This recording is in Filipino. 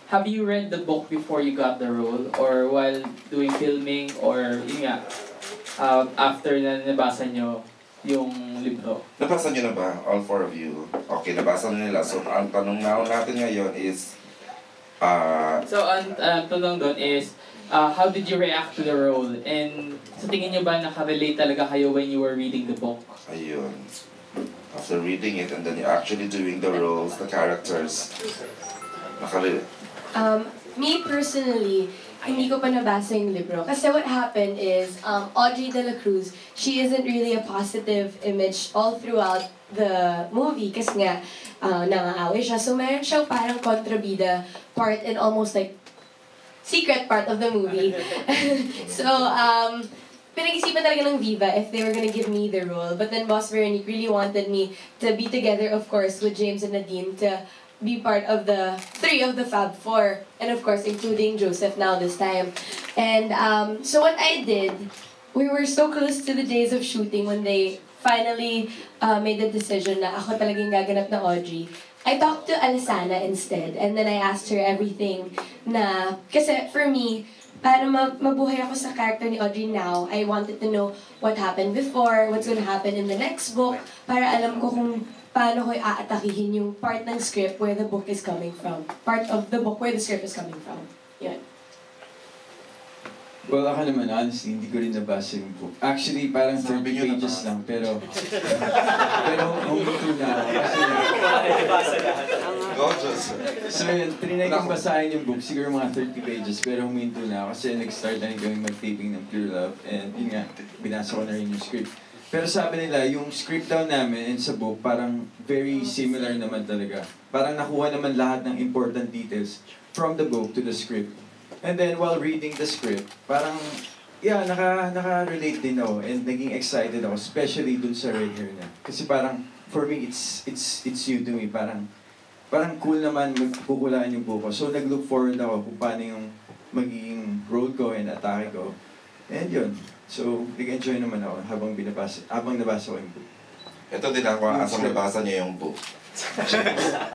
have you read the book before you got the role? Or while doing filming? Or yun nga, after na nabasa nyo yung libro? Nabasa nyo na ba? All four of you? Okay, nabasa nyo nila. So, ang tanong natin ngayon is... So, ang tanong doon is, how did you react to the role? And sa tingin nyo ba nakarelate talaga kayo when you were reading the book? Ayun. After reading it and then you're actually doing the roles, the characters, nakarelate. Me personally, hindi ko pa nabasa yung libro. Kasi what happened is, Audrey de la Cruz, she isn't really a positive image all throughout the movie. Kasi nga, nangaaway siya. So meron siyang parang kontrabida part and almost like secret part of the movie. So, pinag-isipan talaga ng Viva if they were gonna give me the role. But then Boss Veronique really wanted me to be together, of course, with James and Nadine to be part of the 3 of the Fab 4. And of course, including Joseph now this time. And so what I did, we were so close to the days of shooting when they finally made the decision na ako talagang gaganap na Audrey. I talked to Alisana instead, and then I asked her everything na, kasi for me, para mabuhay ako sa character ni Audrey now, I wanted to know what happened before, what's gonna happen in the next book, para alam ko kung paano ko aatakihin yung part ng script where the book is coming from. Part of the book where the script is coming from. Yun. Well, ako naman, honestly, hindi ko rin nabasa yung book. Actually, parang 30 pages lang, pero huminto na ako. Gorgeous. So yun, trinay kong basahin yung book, siguro mga 30 pages, pero huminto na ako kasi nag-start na rin kami mag-taping ng Pure Love, and yun nga, binasa ko na rin yung script. Pero sabi nila, yung script daw namin and sa book, parang very similar naman talaga. Parang nakuha naman lahat ng important details from the book to the script. And then while reading the script, parang, yeah, naka-relate din ako and naging excited ako, especially dun sa red hair niya. Kasi parang, for me, it's you to me. Parang cool naman magkukulaan yung buko. So nag-look forward ako kung paano yung magiging role ko and atake ko. And yun. So, nag-enjoy naman ako habang nabasa ko yung book. Ito din ako, asang nabasa niya yung book.